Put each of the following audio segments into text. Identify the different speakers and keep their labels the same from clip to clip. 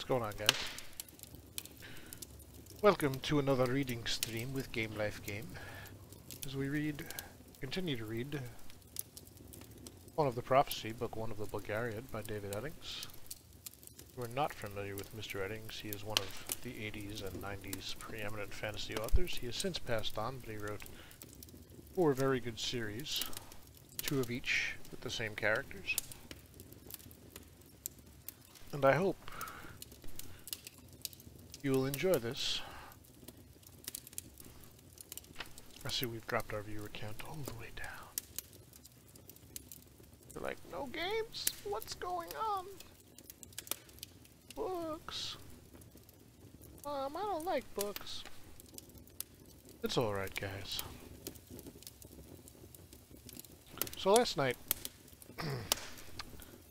Speaker 1: going on, guys? Welcome to another reading stream with Game Life Game. As we continue to read One of the Prophecy, Book 1 of the Bulgarian by David Eddings. If you are not familiar with Mr. Eddings, he is one of the 80s and 90s preeminent fantasy authors. He has since passed on, but he wrote 4 very good series, 2 of each with the same characters. And I hope you will enjoy this. I see we've dropped our viewer count all the way down. They're like, no games? What's going on? Books. I don't like books. It's alright, guys. So last night,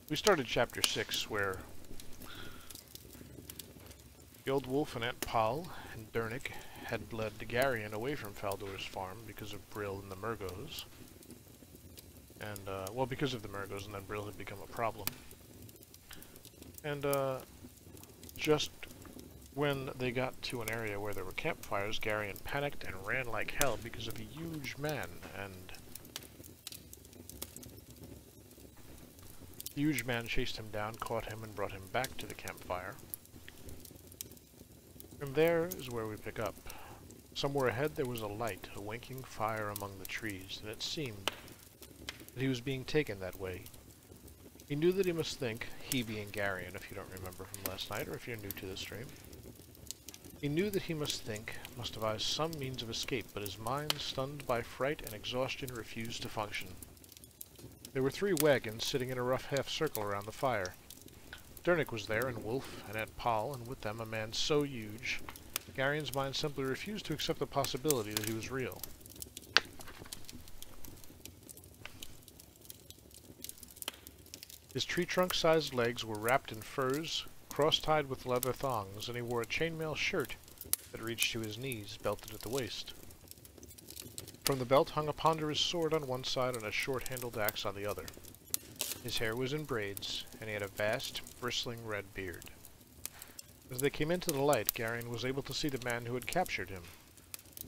Speaker 1: we started chapter 6, where the old wolf and Aunt Poll and Dernick had led Garion away from Faldor's farm because of Brill and the Murgos. And, well, because of the Murgos, and then Brill had become a problem. And, just when they got to an area where there were campfires, Garion panicked and ran like hell because of a huge man, and the huge man chased him down, caught him, and brought him back to the campfire. And there is where we pick up. Somewhere ahead there was a light, a winking fire among the trees, and it seemed that he was being taken that way. He knew that he must think, he being Garion, if you don't remember from last night, or if you're new to the stream. He knew that he must devise some means of escape, but his mind, stunned by fright and exhaustion, refused to function. There were 3 wagons sitting in a rough half-circle around the fire. Dernick was there, and Wolf, and Aunt Poll, and with them a man so huge, Garion's mind simply refused to accept the possibility that he was real. His tree-trunk-sized legs were wrapped in furs, cross-tied with leather thongs, and he wore a chainmail shirt that reached to his knees, belted at the waist. From the belt hung a ponderous sword on one side and a short-handled axe on the other. His hair was in braids, and he had a vast, bristling red beard. As they came into the light, Garion was able to see the man who had captured him.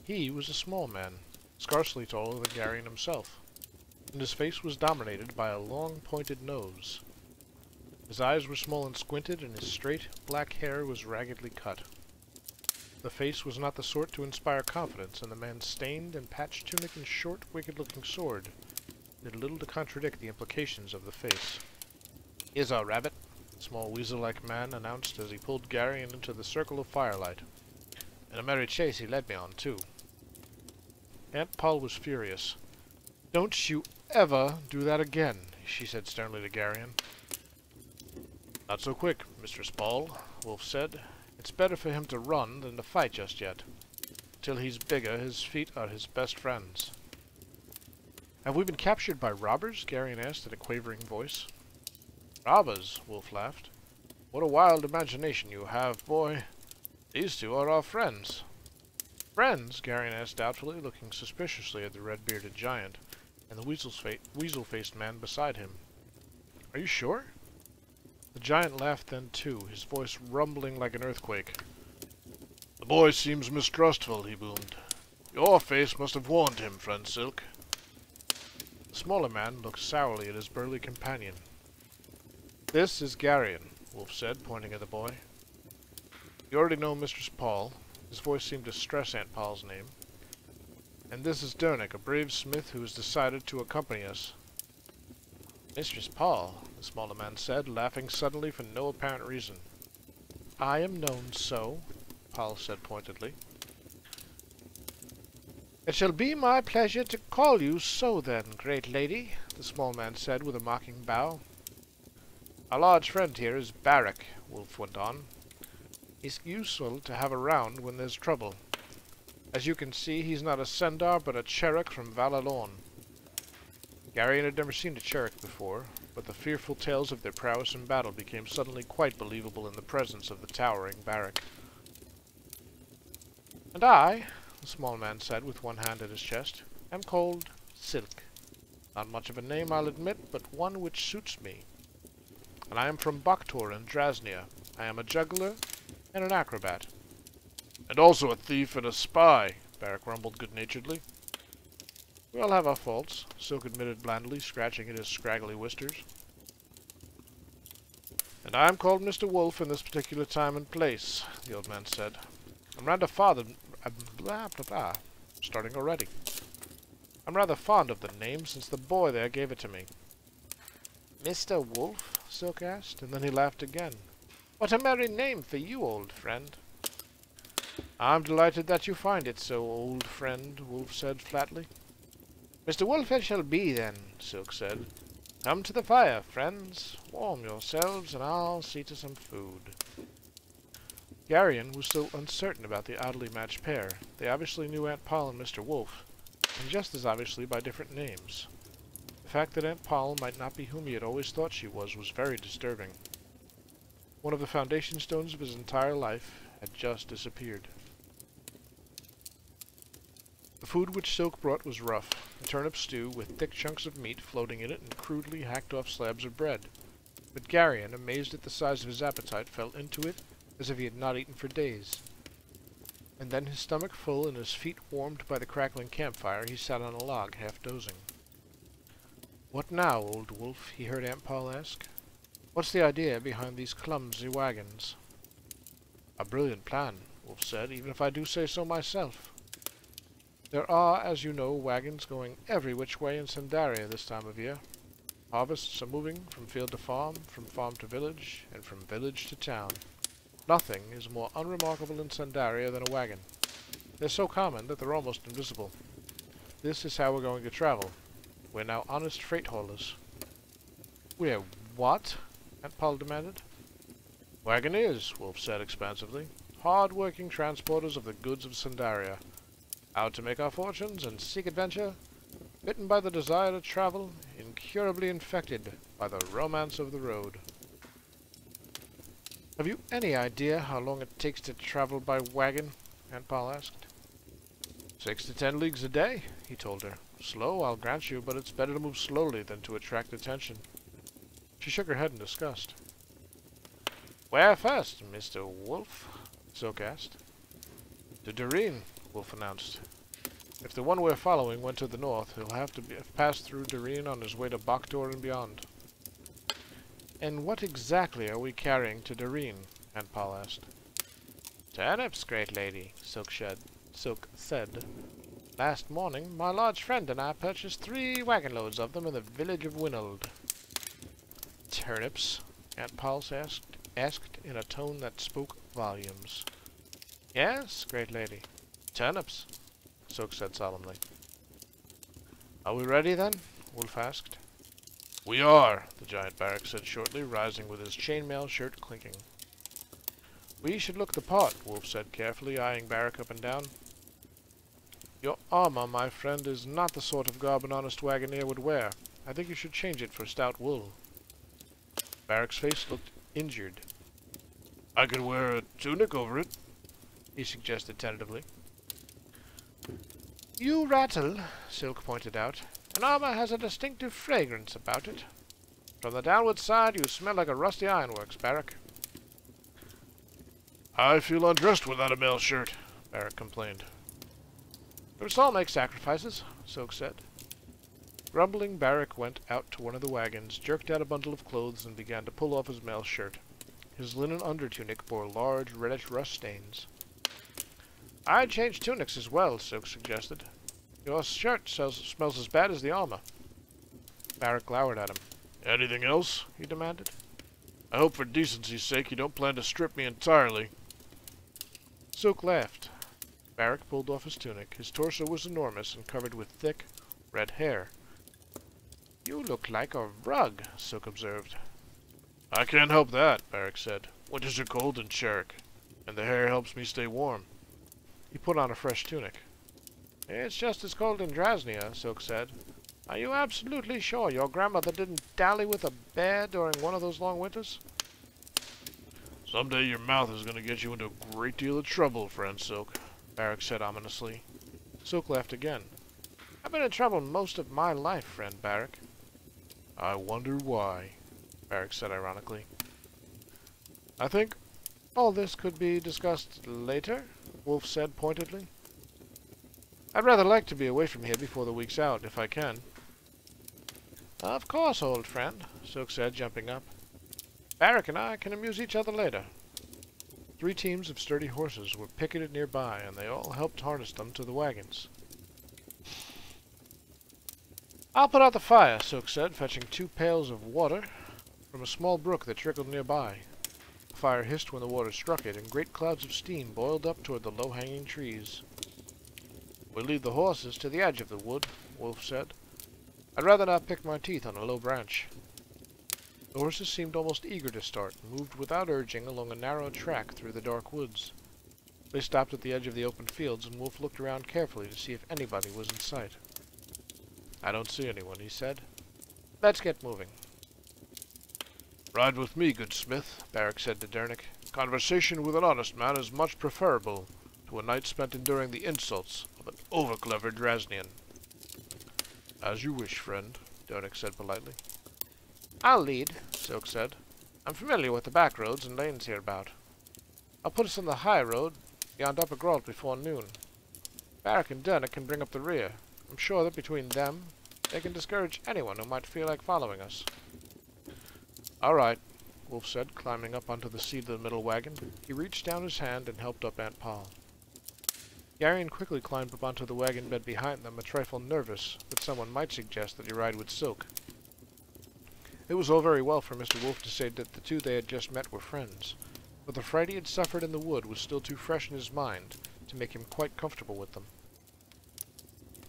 Speaker 1: He was a small man, scarcely taller than Garion himself, and his face was dominated by a long, pointed nose. His eyes were small and squinted, and his straight, black hair was raggedly cut. The face was not the sort to inspire confidence, and the man's stained and patched tunic and short, wicked-looking sword did little to contradict the implications of the face. "Here's our rabbit," the small weasel-like man announced as he pulled Garion into the circle of firelight. "And a merry chase he led me on, too." Aunt Poll was furious. "Don't you ever do that again," she said sternly to Garion. "Not so quick, Mistress Poll," Wolf said. "It's better for him to run than to fight just yet. Till he's bigger, his feet are his best friends." "Have we been captured by robbers?" Garion asked in a quavering voice. "Robbers?" Wolf laughed. "What a wild imagination you have, boy. These 2 are our friends." "Friends?" Garion asked doubtfully, looking suspiciously at the red-bearded giant and the weasel-faced man beside him. "Are you sure?" The giant laughed then too, his voice rumbling like an earthquake. "The boy seems mistrustful," he boomed. "Your face must have warned him, friend Silk." The smaller man looked sourly at his burly companion. "This is Garion," Wolf said, pointing at the boy. "You already know Mistress Poll." His voice seemed to stress Aunt Poll's name. "And this is Dernick, a brave smith who has decided to accompany us." "Mistress Poll," the smaller man said, laughing suddenly for no apparent reason. "I am known so," Poll said pointedly. "It shall be my pleasure to call you so then, great lady," the small man said with a mocking bow. "Our large friend here is Barrack," Wolf went on. "He's useful to have around when there's trouble. As you can see, he's not a Cendar, but a Cherok from Valalorn." Garion had never seen a Cherok before, but the fearful tales of their prowess in battle became suddenly quite believable in the presence of the towering Barrack. "And I," the small man said with one hand at his chest, "am called Silk. Not much of a name, I'll admit, but one which suits me. And I am from Bakhtor in Drasnia, I am a juggler and an acrobat. And also a thief and a spy, Barak rumbled good-naturedly. We all have our faults, Silk admitted blandly, scratching at his scraggly whiskers. And I'm called Mr. Wolf in this particular time and place, the old man said. I'm rather starting already. I'm rather fond of the name since the boy there gave it to me. Mr. Wolf? Silk asked, and then he laughed again. What a merry name for you, old friend. I'm delighted that you find it so, old friend, Wolf said flatly. Mr. Wolf it shall be, then, Silk said. Come to the fire, friends. Warm yourselves, and I'll see to some food. Garion was still uncertain about the oddly matched pair. They obviously knew Aunt Poll and Mr. Wolf, and just as obviously by different names. The fact that Aunt Poll might not be whom he had always thought she was very disturbing. One of the foundation stones of his entire life had just disappeared. The food which Silk brought was rough, a turnip stew with thick chunks of meat floating in it and crudely hacked-off slabs of bread. But Garion, amazed at the size of his appetite, fell into it as if he had not eaten for days. And then, his stomach full and his feet warmed by the crackling campfire, he sat on a log, half dozing. What now, old wolf? He heard Aunt Poll ask. What's the idea behind these clumsy wagons? A brilliant plan, Wolf said, even if I do say so myself. There are, as you know, wagons going every which way in Sandaria this time of year. Harvests are moving from field to farm to village, and from village to town. Nothing is more unremarkable in Sandaria than a wagon. They're so common that they're almost invisible. This is how we're going to travel. We're now honest freight haulers. We're what? Aunt Poll demanded. Wagoners, Wolf said expansively. Hard-working transporters of the goods of Sandaria. Out to make our fortunes and seek adventure, bitten by the desire to travel, incurably infected by the romance of the road. Have you any idea how long it takes to travel by wagon? Aunt Poll asked. 6 to 10 leagues a day, he told her. Slow, I'll grant you, but it's better to move slowly than to attract attention. She shook her head in disgust. Where first, Mr. Wolf? Silk asked. To Doreen, Wolf announced. If the one we're following went to the north, he'll have to pass through Doreen on his way to Baktor and beyond. And what exactly are we carrying to Doreen? Aunt Poll asked. Turnips, great lady, Silk said. Last morning, my large friend and I purchased 3 wagon loads of them in the village of Winold. Turnips? Aunt Poll asked in a tone that spoke volumes. Yes, great lady. Turnips, Silk said solemnly. Are we ready, then? Wolf asked. We are, the giant Barak said shortly, rising with his chainmail shirt clinking. We should look the part, Wolf said carefully, eyeing Barak up and down. Your armor, my friend, is not the sort of garb an honest wagoner would wear. I think you should change it for stout wool. Barak's face looked injured. I could wear a tunic over it, he suggested tentatively. You rattle, Silk pointed out. An armor has a distinctive fragrance about it. From the downward side, you smell like a rusty ironworks, Barak. I feel undressed without a mail shirt, Barak complained. We must all make sacrifices, Silk said. Grumbling, Barak went out to one of the wagons, jerked out a bundle of clothes, and began to pull off his mail shirt. His linen undertunic bore large reddish rust stains. I'd change tunics as well, Silk suggested. Your shirt smells as bad as the armor. Barak glowered at him. Anything else? He demanded. I hope for decency's sake you don't plan to strip me entirely. Silk laughed. Barak pulled off his tunic. His torso was enormous and covered with thick, red hair. You look like a rug, Silk observed. I can't help that, Barak said. Winters are cold in Cherik, and the hair helps me stay warm. He put on a fresh tunic. It's just as cold in Drasnia, Silk said. Are you absolutely sure your grandmother didn't dally with a bear during one of those long winters? Someday your mouth is going to get you into a great deal of trouble, friend Silk, Barak said ominously. Silk laughed again. I've been in trouble most of my life, friend Barak. I wonder why, Barak said ironically. I think All this could be discussed later, Wolf said pointedly. I'd rather like to be away from here before the week's out, if I can. Of course, old friend, Sook said, jumping up. Barrack and I can amuse each other later. 3 teams of sturdy horses were picketed nearby, and they all helped harness them to the wagons. I'll put out the fire, Sook said, fetching 2 pails of water from a small brook that trickled nearby. The fire hissed when the water struck it, and great clouds of steam boiled up toward the low-hanging trees. We'll lead the horses to the edge of the wood, Wolf said. I'd rather not pick my teeth on a low branch. The horses seemed almost eager to start, and moved without urging along a narrow track through the dark woods. They stopped at the edge of the open fields, and Wolf looked around carefully to see if anybody was in sight. I don't see anyone, he said. Let's get moving. Ride with me, good smith, Barrack said to Dernick. Conversation with an honest man is much preferable to a night spent enduring the insults of an over-clever Draznian. As you wish, friend, Dernick said politely. I'll lead, Sook said. I'm familiar with the back roads and lanes hereabout. I'll put us on the high road beyond Upper Gralt before noon. Barrack and Dernick can bring up the rear. I'm sure that between them, they can discourage anyone who might feel like following us. All right, Wolf said, climbing up onto the seat of the middle wagon. He reached down his hand and helped up Aunt Poll. Garion quickly climbed up onto the wagon bed behind them, a trifle nervous that someone might suggest that he ride with Sook. It was all very well for Mr. Wolf to say that the 2 they had just met were friends, but the fright he had suffered in the wood was still too fresh in his mind to make him quite comfortable with them.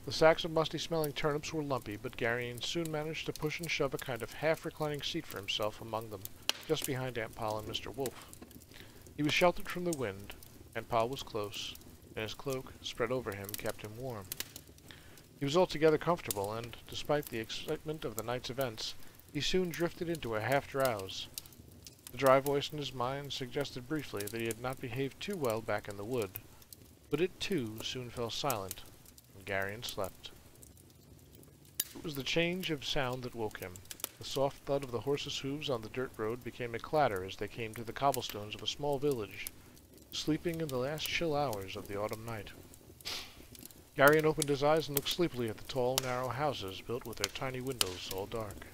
Speaker 1: The sacks of musty-smelling turnips were lumpy, but Garion soon managed to push and shove a kind of half-reclining seat for himself among them, just behind Aunt Poll and Mr. Wolf. He was sheltered from the wind. Aunt Poll was close, and his cloak, spread over him, kept him warm. He was altogether comfortable, and, despite the excitement of the night's events, he soon drifted into a half-drowse. The dry voice in his mind suggested briefly that he had not behaved too well back in the wood, but it, too, soon fell silent, and Garion slept. It was the change of sound that woke him. The soft thud of the horses' hooves on the dirt road became a clatter as they came to the cobblestones of a small village, sleeping in the last chill hours of the autumn night. Garion opened his eyes and looked sleepily at the tall, narrow houses built with their tiny windows all dark.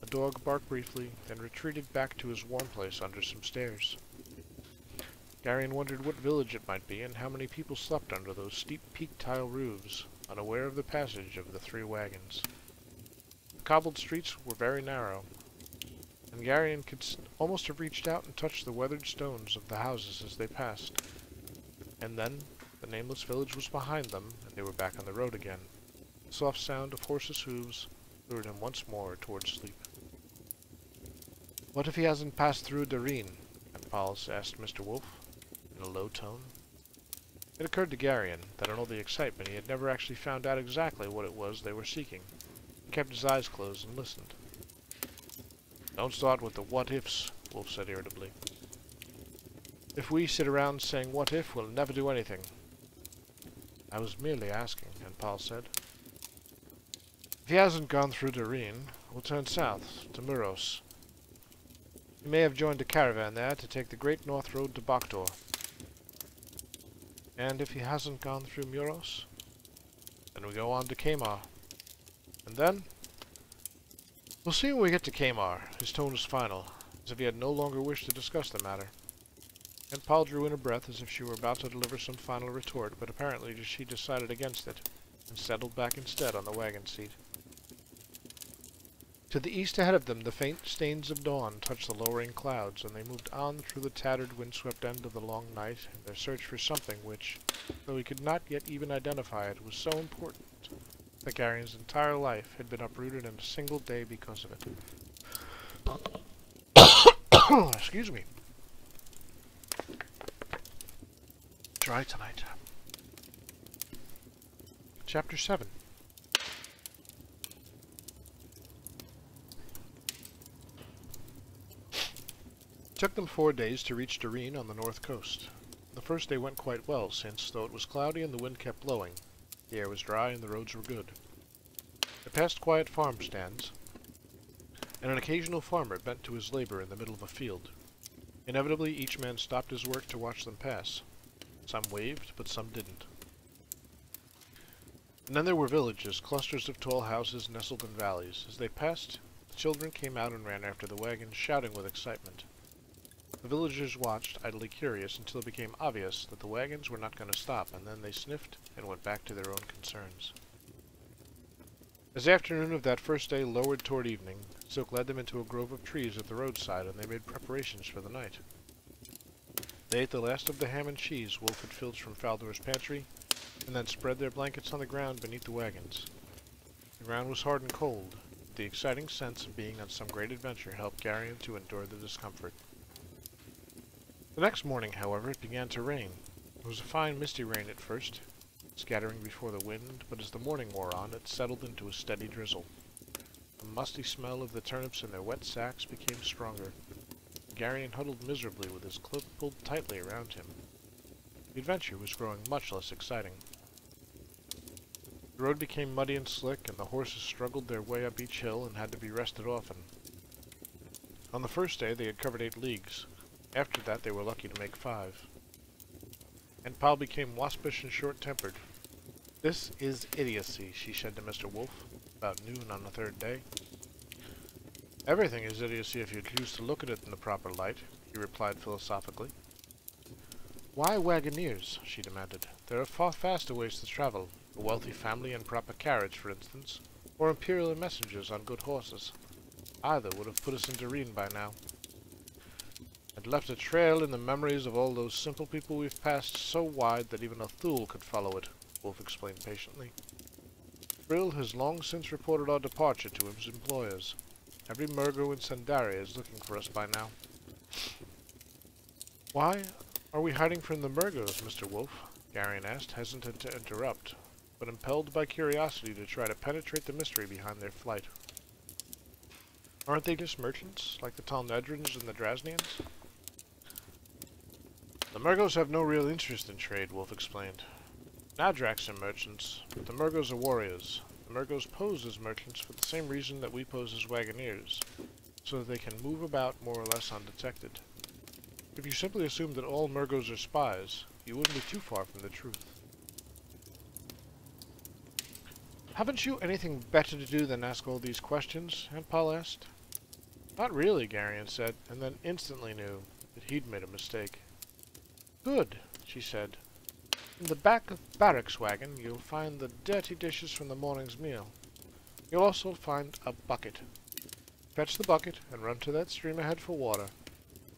Speaker 1: A dog barked briefly, then retreated back to his warm place under some stairs. Garion wondered what village it might be and how many people slept under those steep peaked tile roofs, unaware of the passage of the 3 wagons. The cobbled streets were very narrow, and Garion could almost have reached out and touched the weathered stones of the houses as they passed. And then the nameless village was behind them, and they were back on the road again. The soft sound of horses' hooves lured him once more towards sleep. What if he hasn't passed through Dareen? Aunt Poll asked Mr. Wolf, in a low tone. It occurred to Garion that in all the excitement he had never actually found out exactly what it was they were seeking. He kept his eyes closed and listened. Don't start with the what-ifs, Wolf said irritably. If we sit around saying what if, we'll never do anything. I was merely asking, Aunt Poll said. If he hasn't gone through Dareen, we'll turn south, to Muros. He may have joined a caravan there to take the Great North Road to Boktor. And if he hasn't gone through Muros, then we go on to Kamar. And then? We'll see when we get to Kamar. His tone was final, as if he had no longer wished to discuss the matter. Aunt Poll drew in a breath as if she were about to deliver some final retort, but apparently she decided against it, and settled back instead on the wagon seat. To the east ahead of them, the faint stains of dawn touched the lowering clouds, and they moved on through the tattered, wind-swept end of the long night in their search for something which, though he could not yet even identify it, was so important that Garion's entire life had been uprooted in a single day because of it. Excuse me. Dry tonight. Chapter 7. It took them 4 days to reach Dareen on the north coast. The first day went quite well, since, though it was cloudy and the wind kept blowing, the air was dry and the roads were good. They passed quiet farm stands, and an occasional farmer bent to his labor in the middle of a field. Inevitably, each man stopped his work to watch them pass. Some waved, but some didn't. And then there were villages, clusters of tall houses nestled in valleys. As they passed, the children came out and ran after the wagons, shouting with excitement. The villagers watched, idly curious, until it became obvious that the wagons were not going to stop, and then they sniffed and went back to their own concerns. As the afternoon of that first day lowered toward evening, Silk led them into a grove of trees at the roadside, and they made preparations for the night. They ate the last of the ham and cheese Wolf had filched from Faldor's pantry, and then spread their blankets on the ground beneath the wagons. The ground was hard and cold, but the exciting sense of being on some great adventure helped Garion to endure the discomfort. The next morning, however, it began to rain. It was a fine misty rain at first, scattering before the wind, but as the morning wore on, it settled into a steady drizzle. The musty smell of the turnips in their wet sacks became stronger. Garion huddled miserably with his cloak pulled tightly around him. The adventure was growing much less exciting. The road became muddy and slick, and the horses struggled their way up each hill and had to be rested often. On the first day they had covered 8 leagues. After that they were lucky to make 5. And Pal became waspish and short-tempered. "This is idiocy," she said to Mr. Wolf, about noon on the 3rd day. "Everything is idiocy if you choose to look at it in the proper light," he replied philosophically. "Why wagoneers?" she demanded. "There are far faster ways to travel. A wealthy family and proper carriage, for instance, or imperial messengers on good horses. Either would have put us into Reen by now. And left a trail in the memories of all those simple people we've passed so wide that even a Thule could follow it," Wolf explained patiently. "Brill has long since reported our departure to his employers. Every Murgo in Sandaria is looking for us by now." "Why are we hiding from the Murgos, Mr. Wolf?" Garion asked, hesitant to interrupt, but impelled by curiosity to try to penetrate the mystery behind their flight. "Aren't they just merchants, like the Talnedrins and the Drasnians?" "The Murgos have no real interest in trade," Wolf explained. "Nadraks are merchants, but the Murgos are warriors. The Murgos pose as merchants for the same reason that we pose as wagoneers, so that they can move about more or less undetected. If you simply assume that all Murgos are spies, you wouldn't be too far from the truth." "Haven't you anything better to do than ask all these questions?" Aunt Paul asked. "Not really," Garion said, and then instantly knew that he'd made a mistake. "Good," she said. "In the back of Barrack's wagon you'll find the dirty dishes from the morning's meal. You'll also find a bucket. Fetch the bucket and run to that stream ahead for water,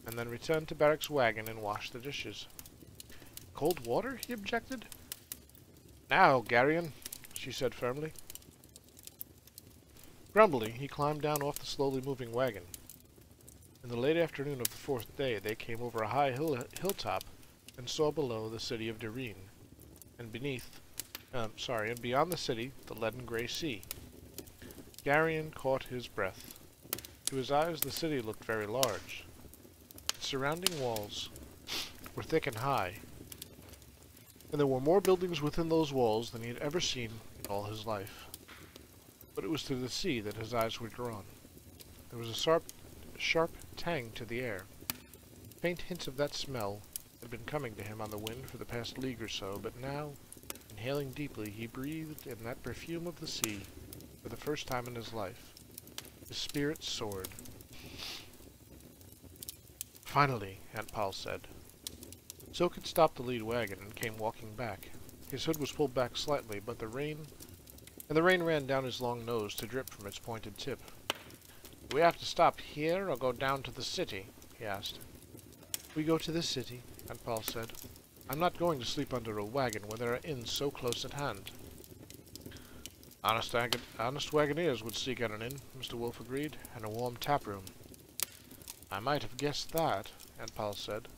Speaker 1: and then return to Barrack's wagon and wash the dishes." "Cold water?" he objected. "Now, Garion," she said firmly. Grumbly, he climbed down off the slowly moving wagon. In the late afternoon of the 4th day, they came over a high hilltop and saw below the city of Dareen, and and beyond the city, the leaden-gray sea. Garion caught his breath. To his eyes, the city looked very large. Its surrounding walls were thick and high, and there were more buildings within those walls than he had ever seen in all his life. But it was to the sea that his eyes were drawn. There was a sharp tang to the air. Faint hints of that smell had been coming to him on the wind for the past league or so, but now, inhaling deeply, he breathed in that perfume of the sea for the first time in his life. His spirit soared. "Finally," Aunt Paul said. Silk had stopped the lead wagon and came walking back. His hood was pulled back slightly, but the rain ran down his long nose to drip from its pointed tip. "Do we have to stop here or go down to the city?" he asked. "We go to the city," Aunt Paul said. "I'm not going to sleep under a wagon when there are inns so close at hand." Honest wagoneers would seek out an inn," Mr. Wolf agreed, "and a warm tap room." "I might have guessed that," Aunt Paul said.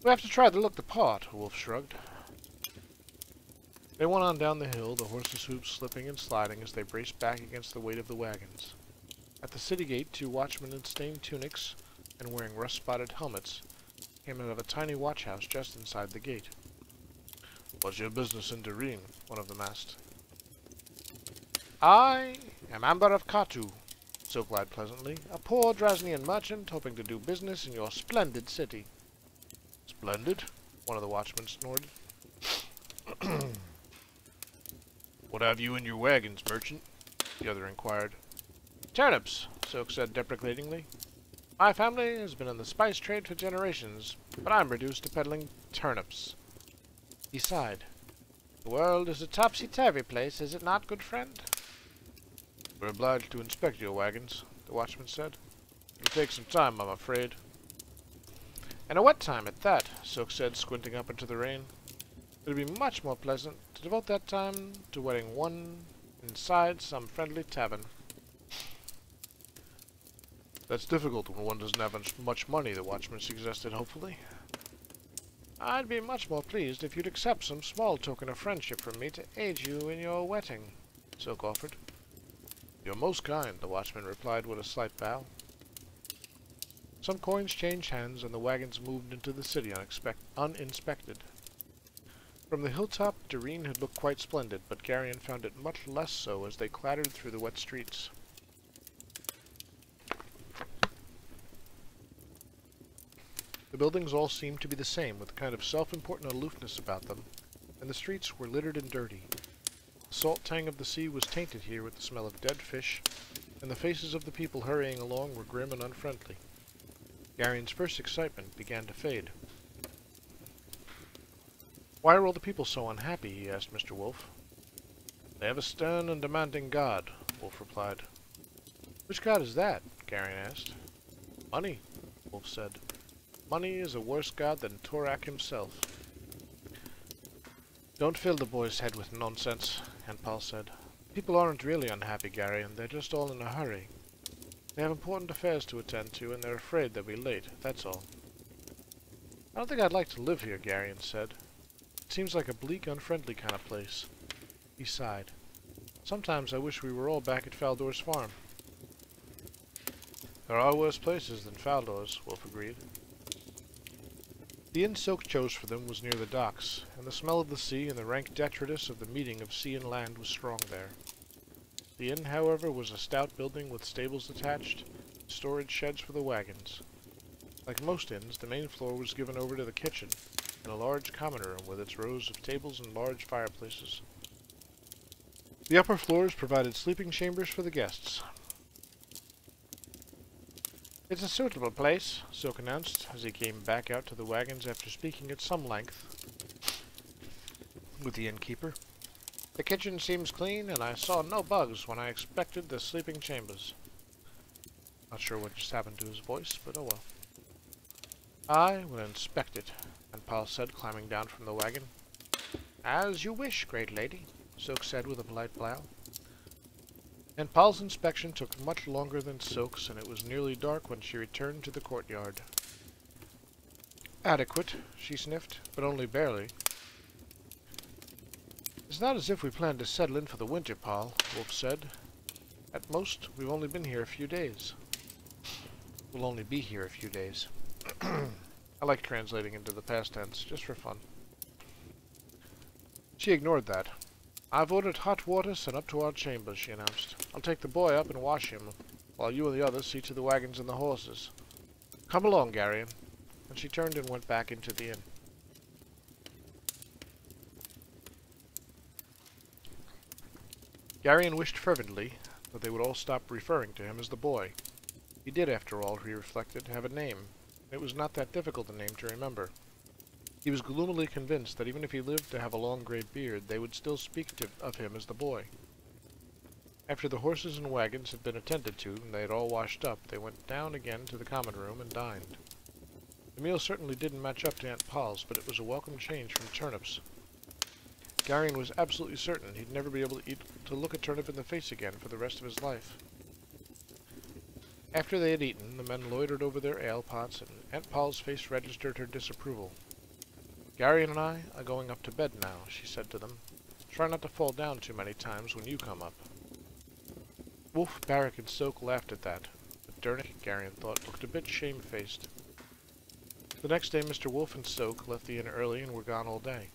Speaker 1: "We have to try to look the part," Wolf shrugged. They went on down the hill, the horses' hooves slipping and sliding as they braced back against the weight of the wagons. At the city gate, 2 watchmen in stained tunics and wearing rust-spotted helmets came out of a tiny watch-house just inside the gate. "What's your business in Dareen?" one of them asked. "I am Amber of Katu," Soak lied pleasantly. A poor Drasnian merchant hoping to do business in your splendid city. Splendid? One of the watchmen snorted. What have you in your wagons, merchant? The other inquired. Turnips, Soak said deprecatingly. My family has been in the spice trade for generations, but I'm reduced to peddling turnips. He sighed. The world is a topsy-turvy place, is it not, good friend? We're obliged to inspect your wagons, the watchman said. It'll take some time, I'm afraid. And a wet time at that, Soak said, squinting up into the rain. It'll be much more pleasant to devote that time to wetting one inside some friendly tavern. That's difficult when one doesn't have much money, the watchman suggested hopefully. I'd be much more pleased if you'd accept some small token of friendship from me to aid you in your wetting, Soak offered. You're most kind, the watchman replied with a slight bow. Some coins changed hands and the wagons moved into the city uninspected. From the hilltop, Doreen had looked quite splendid, but Garion found it much less so as they clattered through the wet streets. The buildings all seemed to be the same, with a kind of self-important aloofness about them, and the streets were littered and dirty. The salt tang of the sea was tainted here with the smell of dead fish, and the faces of the people hurrying along were grim and unfriendly. Garion's first excitement began to fade. Why are all the people so unhappy? He asked Mr. Wolf. They have a stern and demanding god, Wolf replied. Which god is that? Garion asked. Money, Wolf said. Money is a worse god than Torak himself. Don't fill the boy's head with nonsense, Paul said. People aren't really unhappy, Garion. They're just all in a hurry. They have important affairs to attend to, and they're afraid they'll be late, that's all. I don't think I'd like to live here, Garion said. It seems like a bleak, unfriendly kind of place. He sighed. Sometimes I wish we were all back at Faldor's farm. There are worse places than Faldor's, Wolf agreed. The inn Soak chose for them was near the docks, and the smell of the sea and the rank detritus of the meeting of sea and land was strong there. The inn, however, was a stout building with stables attached, and storage sheds for the wagons. Like most inns, the main floor was given over to the kitchen, and a large common room with its rows of tables and large fireplaces. The upper floors provided sleeping chambers for the guests. It's a suitable place, Soak announced, as he came back out to the wagons after speaking at some length with the innkeeper. The kitchen seems clean, and I saw no bugs when I expected the sleeping chambers. Not sure what just happened to his voice, but oh well. I will inspect it, Paul said, climbing down from the wagon. As you wish, great lady, Soak said with a polite bow. And Paul's inspection took much longer than Soak's, and it was nearly dark when she returned to the courtyard. Adequate, she sniffed, but only barely. It's not as if we planned to settle in for the winter, Paul, Wolf said. At most, we've only been here a few days. We'll only be here a few days. I like translating into the past tense, just for fun. She ignored that. I've ordered hot water sent up to our chambers, she announced. I'll take the boy up and wash him, while you and the others see to the wagons and the horses. Come along, Garion. And she turned and went back into the inn. Garion wished fervently that they would all stop referring to him as the boy. He did, after all, he reflected, have a name. It was not that difficult a name to remember. He was gloomily convinced that even if he lived to have a long grey beard, they would still speak of him as the boy. After the horses and wagons had been attended to, and they had all washed up, they went down again to the common room and dined. The meal certainly didn't match up to Aunt Pol's, but it was a welcome change from turnips. Garion was absolutely certain he'd never be able to look a turnip in the face again for the rest of his life. After they had eaten, the men loitered over their ale pots, and Aunt Pol's face registered her disapproval. Garion and I are going up to bed now, she said to them. Try not to fall down too many times when you come up. Wolf, Barrack, and Soak laughed at that, but Dernick, Garion thought, looked a bit shamefaced. The next day Mr. Wolf and Soak left the inn early and were gone all day.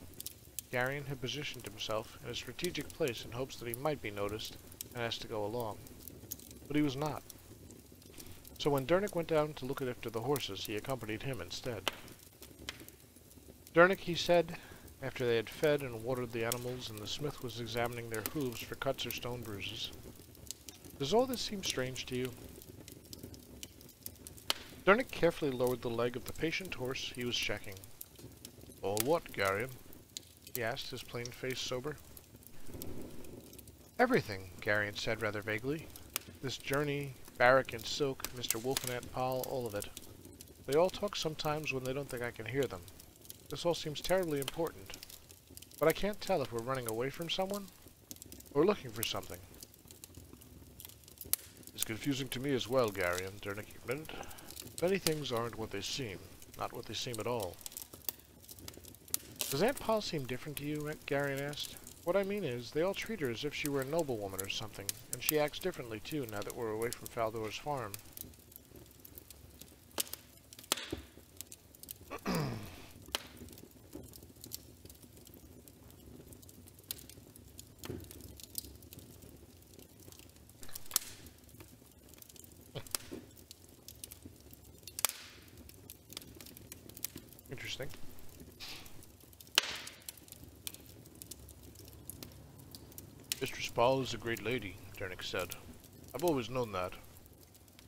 Speaker 1: Garion had positioned himself in a strategic place in hopes that he might be noticed and asked to go along. But he was not. So when Dernick went down to look after the horses, he accompanied him instead. Dernick, he said, after they had fed and watered the animals and the smith was examining their hooves for cuts or stone bruises, "Does all this seem strange to you?" Dernick carefully lowered the leg of the patient horse he was checking. "All what, Garyon?" he asked, his plain face sober. "Everything," Garyon said rather vaguely. "This journey, Barrack and Silk, Mr. Wolf and Aunt Poll, all of it. They all talk sometimes when they don't think I can hear them. This all seems terribly important. But I can't tell if we're running away from someone or looking for something." "It's confusing to me as well, Garyon," Dernick admitted. "Many things aren't what they seem, not what they seem at all." "Does Aunt Poll seem different to you?" Garyon asked. "What I mean is, they all treat her as if she were a noblewoman or something, and she acts differently too now that we're away from Faldor's farm." Interesting. "Mistress Poll is a great lady," Dernick said. "I've always known that."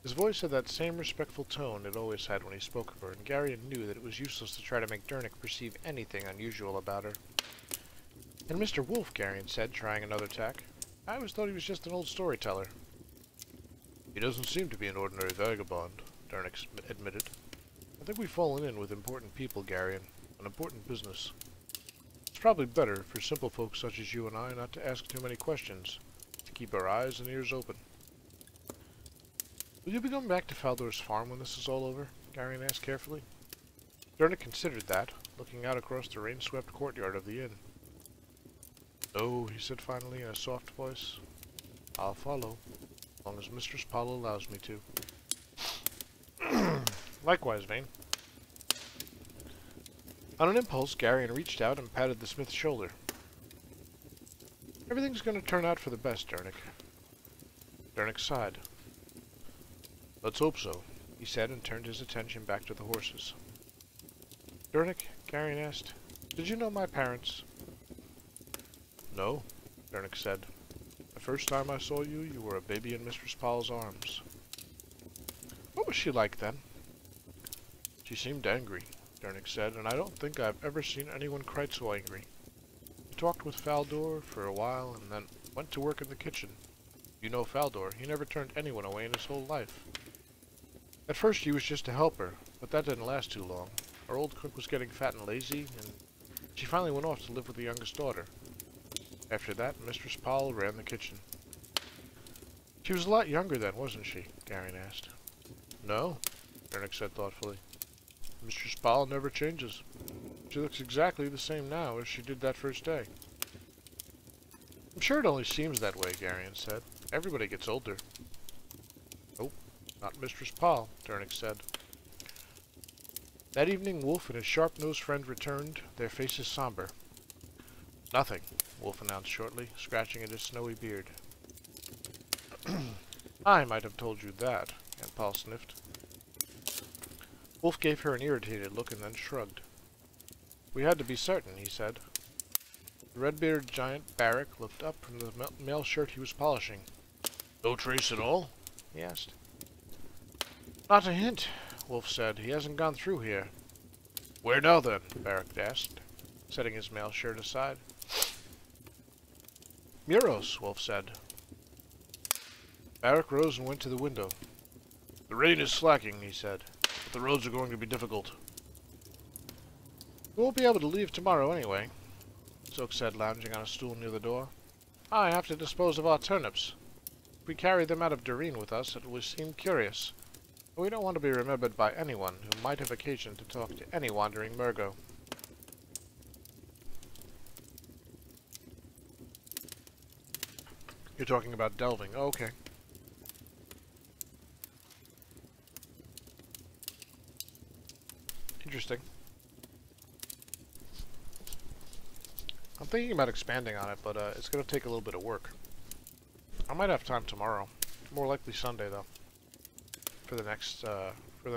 Speaker 1: His voice had that same respectful tone it always had when he spoke of her, and Garyon knew that it was useless to try to make Dernick perceive anything unusual about her. "And Mr. Wolf," Garyon said, trying another tack. "I always thought he was just an old storyteller." "He doesn't seem to be an ordinary vagabond," Dernick admitted. "I think we've fallen in with important people, Garyon. An important business. It's probably better for simple folks such as you and I not to ask too many questions, to keep our eyes and ears open." "Will you be going back to Faldor's farm when this is all over?" Garyon asked carefully. Dernick considered that, looking out across the rain-swept courtyard of the inn. "No," he said finally in a soft voice. "I'll follow, as long as Mistress Poll allows me to." "Likewise, Vane." On an impulse, Garyon reached out and patted the smith's shoulder. "Everything's going to turn out for the best, Dernick." Dernick sighed. "Let's hope so," he said, and turned his attention back to the horses. "Dernick," Garyon asked, "did you know my parents?" "No," Dernick said. "The first time I saw you, you were a baby in Mistress Poll's arms." "What was she like then?" "She seemed angry," Dernick said, "and I don't think I've ever seen anyone quite so angry. He talked with Faldor for a while, and then went to work in the kitchen. You know Faldor, he never turned anyone away in his whole life. At first he was just a helper, but that didn't last too long. Our old cook was getting fat and lazy, and she finally went off to live with the youngest daughter. After that, Mistress Poll ran the kitchen." "She was a lot younger then, wasn't she?" Garyon asked. "No," Dernick said thoughtfully. "Mistress Poll never changes. She looks exactly the same now as she did that first day." "I'm sure it only seems that way," Garyon said. "Everybody gets older." "Nope, not Mistress Poll," Dernick said. That evening, Wolf and his sharp-nosed friend returned, their faces somber. "Nothing," Wolf announced shortly, scratching at his snowy beard. "I might have told you that," Aunt Poll sniffed. Wolf gave her an irritated look and then shrugged. "We had to be certain," he said. The red-bearded giant Barrack looked up from the mail shirt he was polishing. "No trace at all?" he asked. "Not a hint," Wolf said. "He hasn't gone through here." "Where now, then?" Barrack asked, setting his mail shirt aside. "Muros," Wolf said. Barrack rose and went to the window. "The rain is slacking," he said, "but the roads are going to be difficult." "We won't be able to leave tomorrow anyway," Silk said, lounging on a stool near the door. "I have to dispose of our turnips. If we carry them out of Doreen with us, it will seem curious. But we don't want to be remembered by anyone who might have occasion to talk to any wandering Murgo." "You're talking about delving. Oh, okay." "Interesting. I'm thinking about expanding on it, but it's going to take a little bit of work. I might have time tomorrow. More likely Sunday, though." for the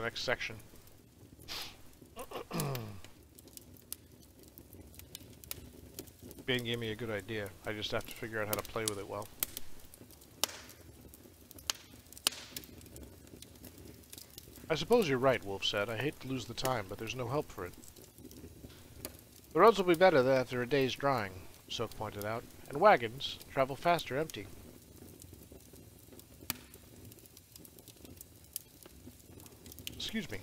Speaker 1: next section. Ben gave me a good idea. I just have to figure out how to play with it well. I suppose you're right, Wolf said. I hate to lose the time, but there's no help for it. The roads will be better after a day's drying, Soak pointed out, and wagons travel faster empty. Excuse me.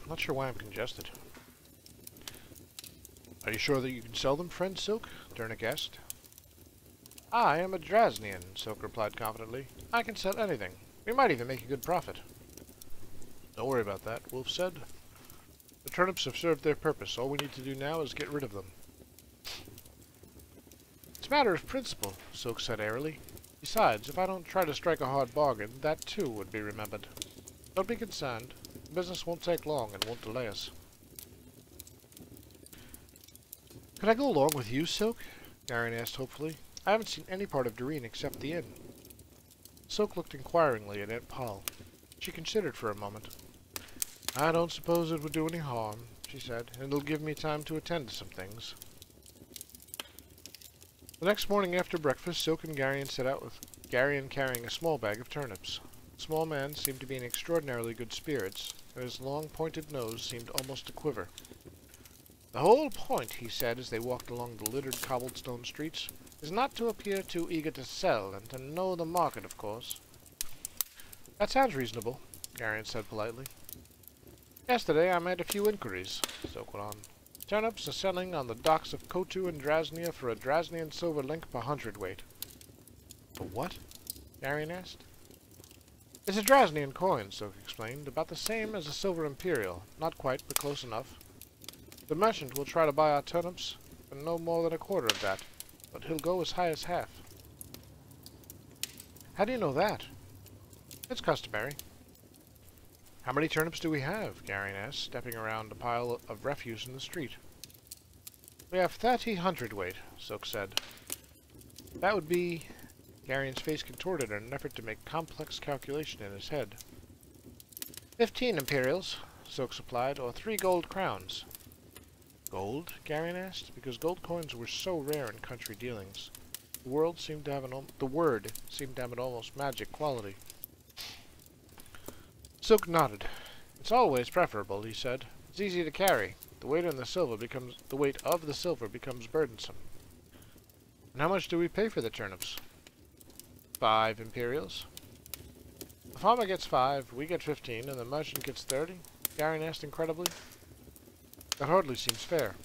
Speaker 1: I'm not sure why I'm congested. Are you sure that you can sell them, friend Silk? Durnick asked. I am a Drasnian, Silk replied confidently. I can sell anything. We might even make a good profit. Don't worry about that, Wolf said. The turnips have served their purpose. All we need to do now is get rid of them. It's a matter of principle, Silk said airily. Besides, if I don't try to strike a hard bargain, that too would be remembered. Don't be concerned. The business won't take long and won't delay us. Could I go along with you, Silk? Garion asked hopefully. I haven't seen any part of Doreen except the inn. Silk looked inquiringly at Aunt Poll. She considered for a moment. I don't suppose it would do any harm, she said, and it'll give me time to attend to some things. The next morning after breakfast, Silk and Garion set out with Garion carrying a small bag of turnips. The small man seemed to be in extraordinarily good spirits, and his long pointed nose seemed almost to quiver. The whole point, he said as they walked along the littered cobblestone streets, is not to appear too eager to sell, and to know the market, of course. That sounds reasonable, Garion said politely. Yesterday I made a few inquiries, Silk went on. Turnips are selling on the docks of Kotu and Drasnia for a Drasnian silver link per hundredweight. A what? Garion asked. It's a Drasnian coin, Silk explained, about the same as a silver imperial. Not quite, but close enough. The merchant will try to buy our turnips for no more than a quarter of that, but he'll go as high as half. How do you know that? It's customary. How many turnips do we have? Garion asked, stepping around a pile of refuse in the street. We have 30 hundredweight, Silk said. That would be... Garion's face contorted in an effort to make complex calculation in his head. 15 imperials, Silk supplied, or 3 gold crowns. Gold? Garion asked, because gold coins were so rare in country dealings. The word seemed to have an almost magic quality. Silk nodded. It's always preferable, he said. It's easy to carry. The weight of the silver becomes burdensome. And how much do we pay for the turnips? 5 imperials. The farmer gets 5, we get 15, and the merchant gets 30? Garion asked incredibly. That hardly seems fair.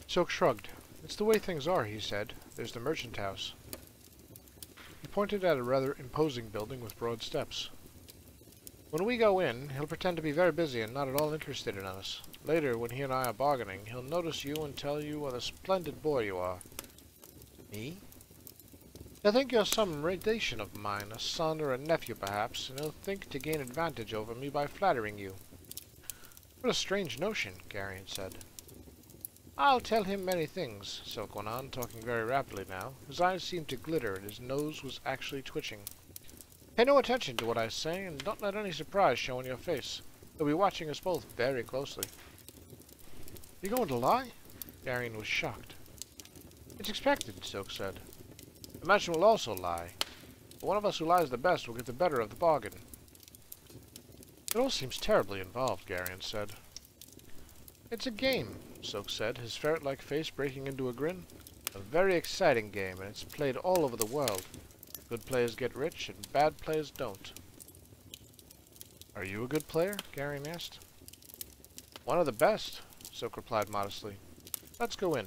Speaker 1: Silk shrugged. It's the way things are, he said. There's the merchant house. He pointed at a rather imposing building with broad steps. When we go in, he'll pretend to be very busy and not at all interested in us. Later, when he and I are bargaining, he'll notice you and tell you what a splendid boy you are. Me? He'll think you're some relation of mine, a son or a nephew perhaps, and he'll think to gain advantage over me by flattering you. What a strange notion, Garion said. I'll tell him many things, Silk went on, talking very rapidly now. His eyes seemed to glitter, and his nose was actually twitching. Pay no attention to what I say, and don't let any surprise show on your face. They'll be watching us both very closely. You going to lie? Garion was shocked. It's expected, Silk said. The merchant will also lie. But one of us who lies the best will get the better of the bargain. It all seems terribly involved, Garion said. It's a game, Silk said, his ferret-like face breaking into a grin. A very exciting game, and it's played all over the world. Good players get rich, and bad players don't. Are you a good player? Garion asked. One of the best, Silk replied modestly. Let's go in.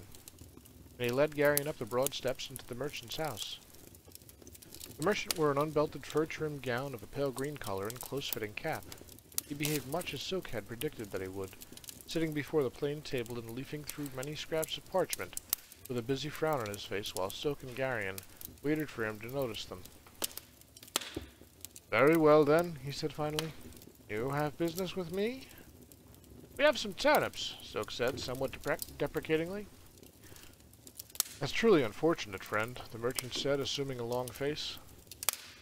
Speaker 1: And he led Garion up the broad steps into the merchant's house. The merchant wore an unbelted fur-trimmed gown of a pale green color and close-fitting cap. He behaved much as Silk had predicted that he would, sitting before the plain table and leafing through many scraps of parchment, with a busy frown on his face while Silk and Garion waited for him to notice them. Very well, then, he said finally. You have business with me? We have some turnips, Silk said, somewhat deprecatingly. That's truly unfortunate, friend, the merchant said, assuming a long face.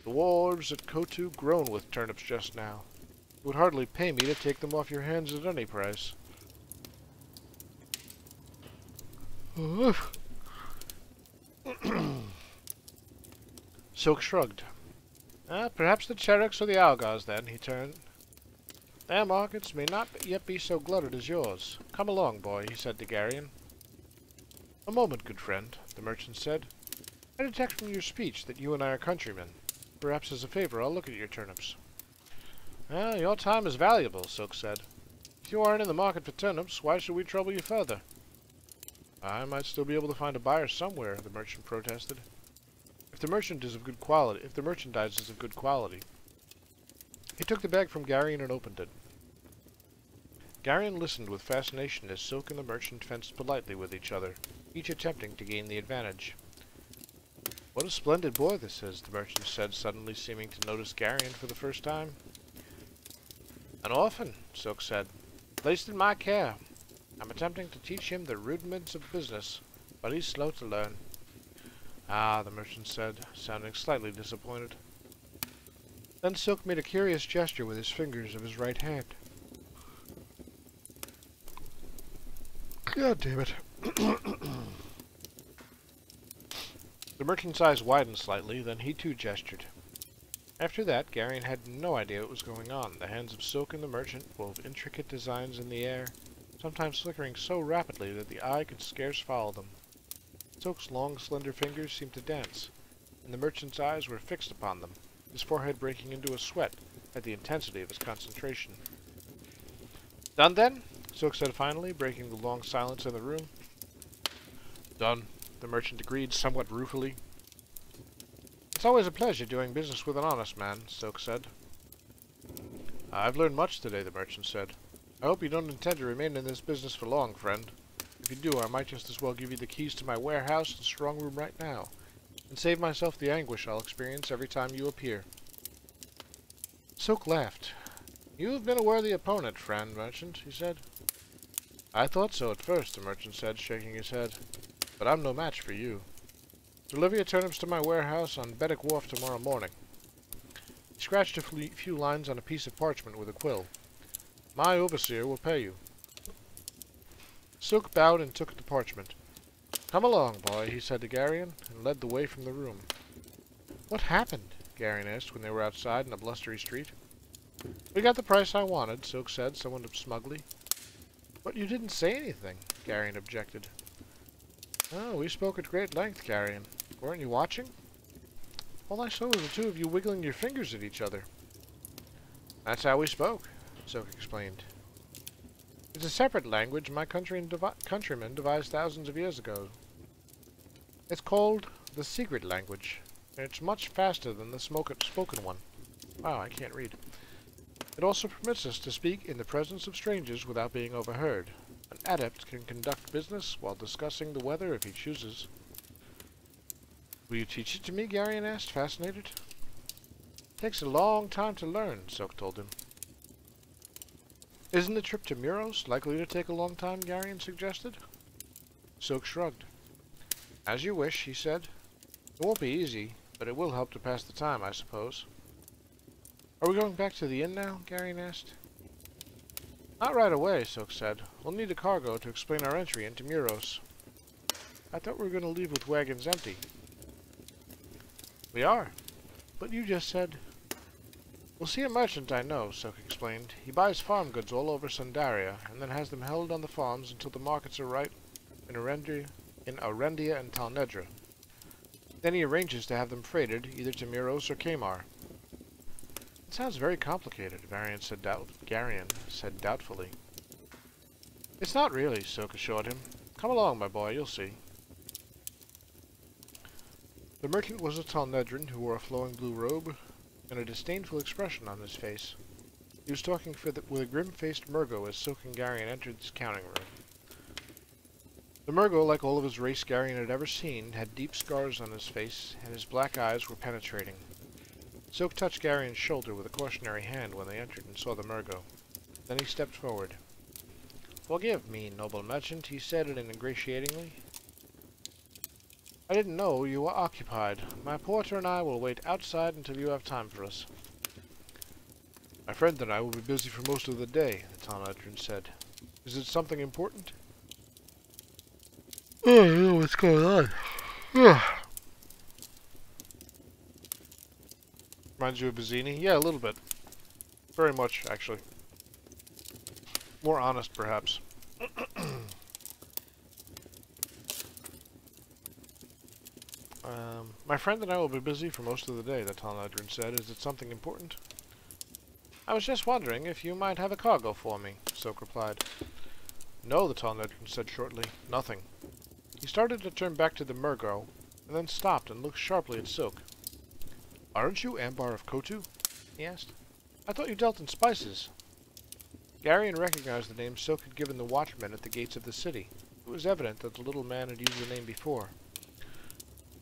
Speaker 1: The wharves at Kotu groan with turnips just now. It would hardly pay me to take them off your hands at any price. Silk shrugged. Perhaps the Cheroks or the Algars, then, he turned. Their markets may not yet be so glutted as yours. Come along, boy, he said to Garion. A moment, good friend, the merchant said. I detect from your speech that you and I are countrymen. Perhaps as a favor I'll look at your turnips. Your time is valuable, Silk said. If you aren't in the market for turnips, why should we trouble you further? I might still be able to find a buyer somewhere, the merchant protested. If the merchandise is of good quality. He took the bag from Garion and opened it. Garion listened with fascination as Silk and the merchant fenced politely with each other, each attempting to gain the advantage. What a splendid boy this is, the merchant said, suddenly seeming to notice Garion for the first time. An orphan, Silk said, placed in my care. I'm attempting to teach him the rudiments of business, but he's slow to learn. Ah, the merchant said, sounding slightly disappointed. Then Silk made a curious gesture with his fingers of his right hand. God damn it. The merchant's eyes widened slightly, then he too gestured. After that, Garion had no idea what was going on. The hands of Silk and the merchant wove intricate designs in the air, sometimes flickering so rapidly that the eye could scarce follow them. Silk's long, slender fingers seemed to dance, and the merchant's eyes were fixed upon them, his forehead breaking into a sweat at the intensity of his concentration. Done, then? Silk said finally, breaking the long silence in the room. Done, the merchant agreed, somewhat ruefully. It's always a pleasure doing business with an honest man, Silk said. I've learned much today, the merchant said. I hope you don't intend to remain in this business for long, friend. If you do, I might just as well give you the keys to my warehouse and strong room right now, and save myself the anguish I'll experience every time you appear. Silk laughed. You've been a worthy opponent, friend merchant, he said. I thought so at first, the merchant said, shaking his head. But I'm no match for you. Deliver your turnips to my warehouse on Beddock Wharf tomorrow morning. He scratched a few lines on a piece of parchment with a quill. My overseer will pay you. Silk bowed and took the parchment. Come along, boy, he said to Garion, and led the way from the room. What happened? Garion asked when they were outside in a blustery street. We got the price I wanted, Silk said, somewhat smugly. But you didn't say anything, Garion objected. Oh, we spoke at great length, Garion. Weren't you watching? All I saw was the two of you wiggling your fingers at each other. That's how we spoke, Silk explained. It's a separate language my countrymen devised thousands of years ago. It's called the secret language, and it's much faster than the spoken one. Wow, I can't read. It also permits us to speak in the presence of strangers without being overheard. An adept can conduct business while discussing the weather if he chooses. Will you teach it to me? Garion asked, fascinated. Takes a long time to learn, Silk told him. Isn't the trip to Muros likely to take a long time? Garion suggested. Silk shrugged. As you wish, he said. It won't be easy, but it will help to pass the time, I suppose. Are we going back to the inn now? Garion asked. Not right away, Silk said. We'll need a cargo to explain our entry into Muros. I thought we were going to leave with wagons empty. We are. But you just said... We'll see a merchant I know, Silk explained. He buys farm goods all over Sundaria, and then has them held on the farms until the markets are right in Arendia and Talnedra. Then he arranges to have them freighted either to Muros or Kamar. It sounds very complicated, Garion said doubtfully. It's not really, Silk assured him. Come along, my boy, you'll see. The merchant was a Talnedran who wore a flowing blue robe and a disdainful expression on his face. He was talking with a grim-faced Murgo as Silk and Garion entered his counting room. The Murgo, like all of his race Garion had ever seen, had deep scars on his face, and his black eyes were penetrating. Silk touched Garion's shoulder with a cautionary hand when they entered and saw the Murgo. Then he stepped forward. Forgive me, noble merchant, he said it ingratiatingly. I didn't know you were occupied. My porter and I will wait outside until you have time for us. My friend and I will be busy for most of the day, the town urchin said. Is it something important? Oh, I don't know what's going on. Reminds you of Bazzini? Yeah, a little bit. Very much, actually. More honest, perhaps. My friend and I will be busy for most of the day, the Talnadrin said. Is it something important? I was just wondering if you might have a cargo for me, Silk replied. No, the Talnadrin said shortly. Nothing. He started to turn back to the Murgo, and then stopped and looked sharply at Silk. Aren't you Ambar of Kotu? He asked. I thought you dealt in spices. Garion recognized the name Silk had given the watchman at the gates of the city. It was evident that the little man had used the name before.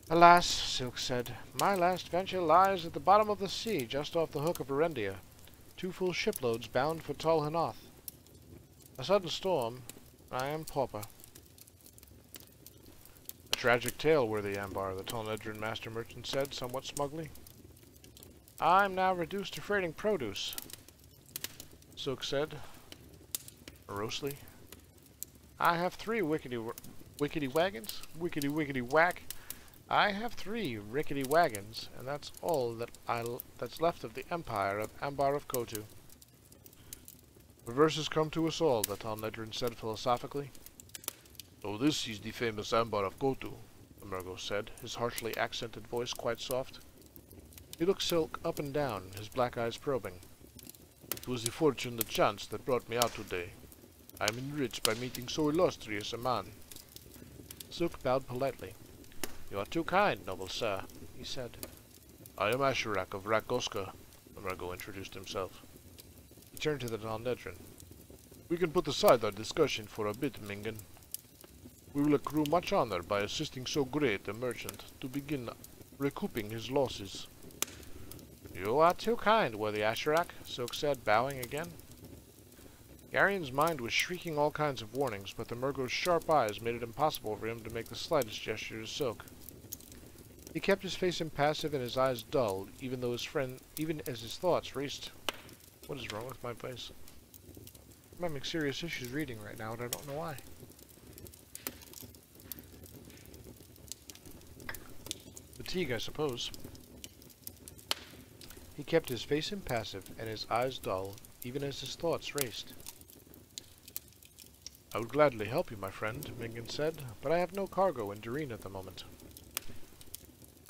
Speaker 1: Alas, Silk said, my last venture lies at the bottom of the sea, just off the hook of Erendia. 2 full shiploads bound for Tol Hanoth. A sudden storm, I am pauper. A tragic tale, worthy Ambar, the Talnedrin master merchant said, somewhat smugly. I'm now reduced to freighting produce, Silk said, morosely. I have 3 wickety wagons? Wickety whack. I have 3 rickety wagons, and that's all that's left of the empire of Ambar of Kotu. Reverses come to us all, the Talnedrin said philosophically. Oh, this is the famous Ambar of Kotu, the Murgo said, his harshly accented voice quite soft. He looked Silk up and down, his black eyes probing. It was the fortune, the chance, that brought me out today. I am enriched by meeting so illustrious a man. Silk bowed politely. You are too kind, noble sir, he said. I am Asherak of Rakoska, the Murgo introduced himself. He turned to the Talnedrin. We can put aside our discussion for a bit, Mingan. We will accrue much honor by assisting so great a merchant to begin recouping his losses. You are too kind, worthy Asherak, Silk said, bowing again. Garion's mind was shrieking all kinds of warnings, but the Murgo's sharp eyes made it impossible for him to make the slightest gesture to Silk. He kept his face impassive and his eyes dull, even as his thoughts raced. What is wrong with my face? I'm having serious issues reading right now, and I don't know why. Fatigue, I suppose. He kept his face impassive and his eyes dull, even as his thoughts raced. I would gladly help you, my friend, Mingan said, but I have no cargo in Doreen at the moment.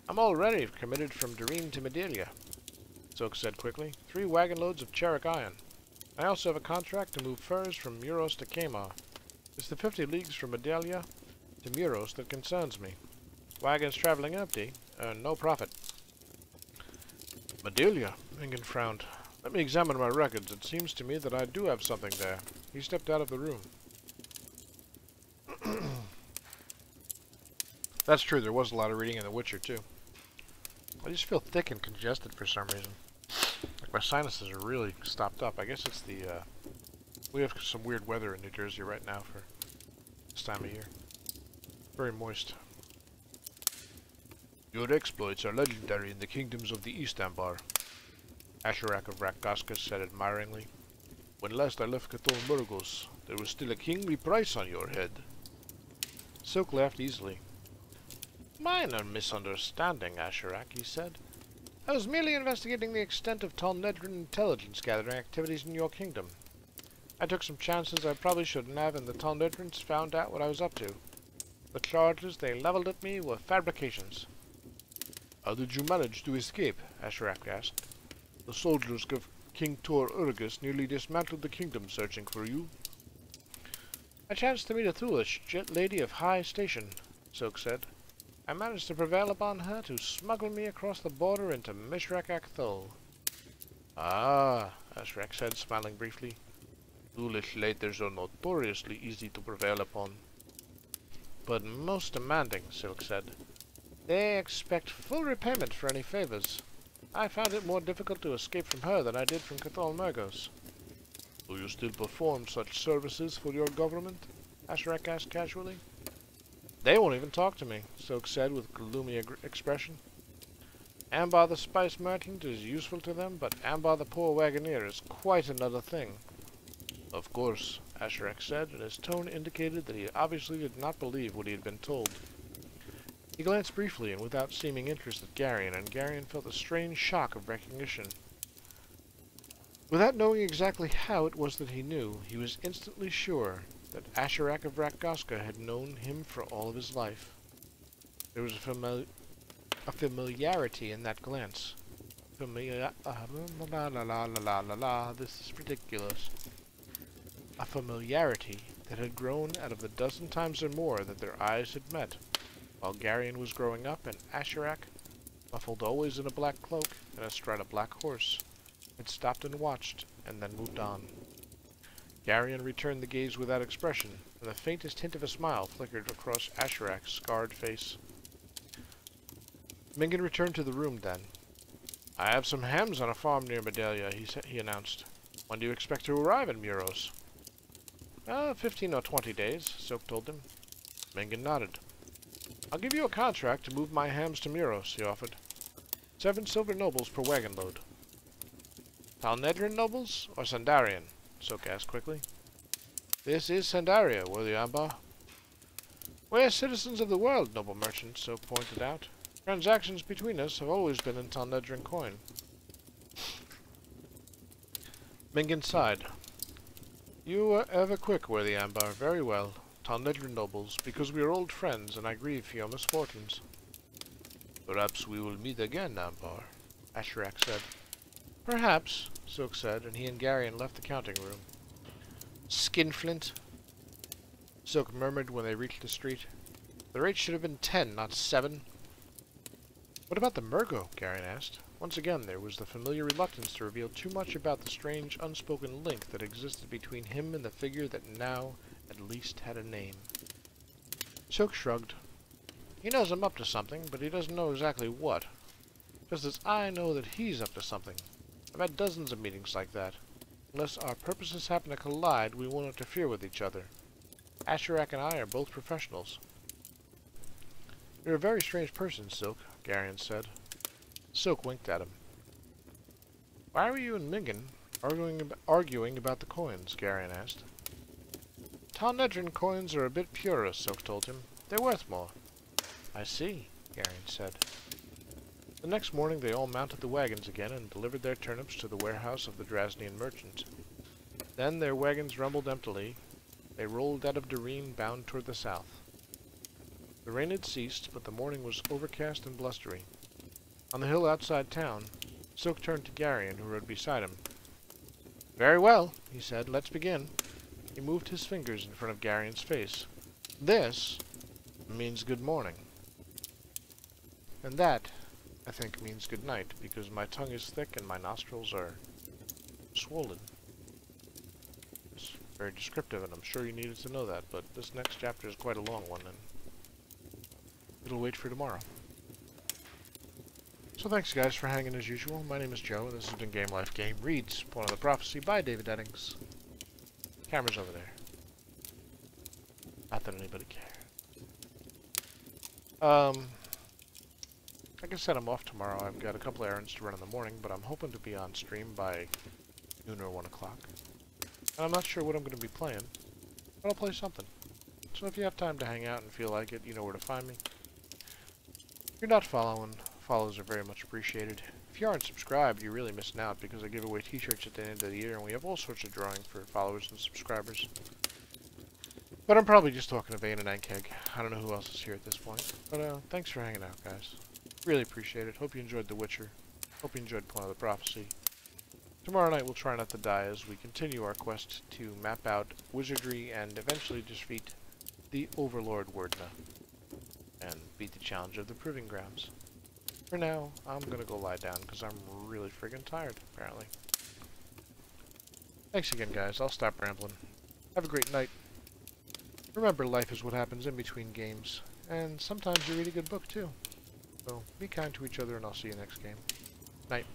Speaker 1: I'm already committed from Doreen to Medelia, Silk said quickly. 3 wagon loads of Cherik iron. I also have a contract to move furs from Muros to Kamar. It's the 50 leagues from Medelia to Muros that concerns me. Wagons traveling empty earn no profit. Medelia, Mingan frowned. Let me examine my records. It seems to me that I do have something there. He stepped out of the room. That's true, there was a lot of reading in The Witcher, too. I just feel thick and congested for some reason. Like my sinuses are really stopped up. I guess it's the, we have some weird weather in New Jersey right now for this time of year. Very moist. Your exploits are legendary in the kingdoms of the East Ambar, Asherak of Rakgaskas said admiringly. When last I left Cathol Murgos, there was still a kingly price on your head. Silk laughed easily. Minor misunderstanding, Asherak, he said. I was merely investigating the extent of Talnedrin intelligence-gathering activities in your kingdom. I took some chances I probably shouldn't have, and the Talnedrins found out what I was up to. The charges they leveled at me were fabrications. How did you manage to escape? Asherak asked. The soldiers of King Tor Urgus nearly dismantled the kingdom searching for you. I chanced to meet a Thulish lady of high station, Silk said. I managed to prevail upon her to smuggle me across the border into Mishrak Akthol. Ah, Asherak said, smiling briefly. Thulish ladies are notoriously easy to prevail upon. But most demanding, Silk said. They expect full repayment for any favors. I found it more difficult to escape from her than I did from Cathol Murgos. Do you still perform such services for your government? Asherak asked casually. They won't even talk to me, Soak said with gloomy expression. Ambar the spice merchant is useful to them, but Ambar the poor wagoner is quite another thing. Of course, Asherak said, and his tone indicated that he obviously did not believe what he had been told. He glanced briefly and without seeming interest at Garion, and Garion felt a strange shock of recognition. Without knowing exactly how it was that he knew, he was instantly sure that Asherak of Rakgoska had known him for all of his life. There was a familiarity in that glance. This is ridiculous. A familiarity that had grown out of the dozen times or more that their eyes had met, while Garion was growing up, and Asherak, muffled always in a black cloak and astride a black horse, had stopped and watched, and then moved on. Garion returned the gaze without expression, and the faintest hint of a smile flickered across Asherak's scarred face. Mingan returned to the room then. I have some hams on a farm near Medalia, he announced. When do you expect to arrive in Muros? 15 or 20 days, Soak told him. Mingan nodded. I'll give you a contract to move my hams to Muros, he offered. 7 silver nobles per wagon load. Talnedran nobles or Sandarian? Soak asked quickly. This is Sandaria, worthy Ambar. We're citizens of the world, noble merchant, Soak pointed out. Transactions between us have always been in Talnedran coin. Mingan sighed. You were ever quick, worthy Ambar. Very well. Talnedran nobles, because we are old friends, and I grieve for your misfortunes. Perhaps we will meet again, Ambar, Asherak said. Perhaps, Soak said, and he and Garion left the counting room. Skinflint, Soak murmured when they reached the street. The rate should have been 10, not 7. What about the Murgo? Garion asked. Once again, there was the familiar reluctance to reveal too much about the strange, unspoken link that existed between him and the figure that now, at least, had a name. Soak shrugged. He knows I'm up to something, but he doesn't know exactly what. Just as I know that he's up to something. I've had dozens of meetings like that. Unless our purposes happen to collide, we won't interfere with each other. Asherak and I are both professionals. You're a very strange person, Soak, Garion said. Soak winked at him. Why were you and Mingan arguing about the coins? Garion asked. Talnedran coins are a bit purer, Soak told him. They're worth more. I see, Garion said. The next morning they all mounted the wagons again and delivered their turnips to the warehouse of the Drasnian merchant. Then their wagons rumbled emptily. They rolled out of Doreen, bound toward the south. The rain had ceased, but the morning was overcast and blustery. On the hill outside town, Soak turned to Garion, who rode beside him. Very well, he said. Let's begin. He moved his fingers in front of Garion's face. This means good morning. And that, I think, means good night, because my tongue is thick and my nostrils are swollen. It's very descriptive, and I'm sure you needed to know that, but this next chapter is quite a long one, and it'll wait for tomorrow. So thanks guys for hanging as usual. My name is Joe, and this has been Game Life Game Reads, Point of the Prophecy by David Eddings. Camera's over there. Not that anybody cares. Like I said, I'm off tomorrow. I've got a couple errands to run in the morning, but I'm hoping to be on stream by noon or 1 o'clock. And I'm not sure what I'm going to be playing, but I'll play something. So if you have time to hang out and feel like it, you know where to find me. If you're not following, follows are very much appreciated. If you aren't subscribed, you're really missing out because I give away t-shirts at the end of the year, and we have all sorts of drawing for followers and subscribers. But I'm probably just talking to Vane and Ankeg. I don't know who else is here at this point. But thanks for hanging out, guys. Really appreciate it. Hope you enjoyed The Witcher. Hope you enjoyed Point of the Prophecy. Tomorrow night we'll try not to die as we continue our quest to map out wizardry and eventually defeat the Overlord Wordna and beat the challenge of the Proving Grounds. For now, I'm gonna go lie down because I'm really friggin' tired, apparently. Thanks again, guys. I'll stop rambling. Have a great night. Remember, life is what happens in between games, and sometimes you read a good book, too. So, be kind to each other, and I'll see you next game. Night.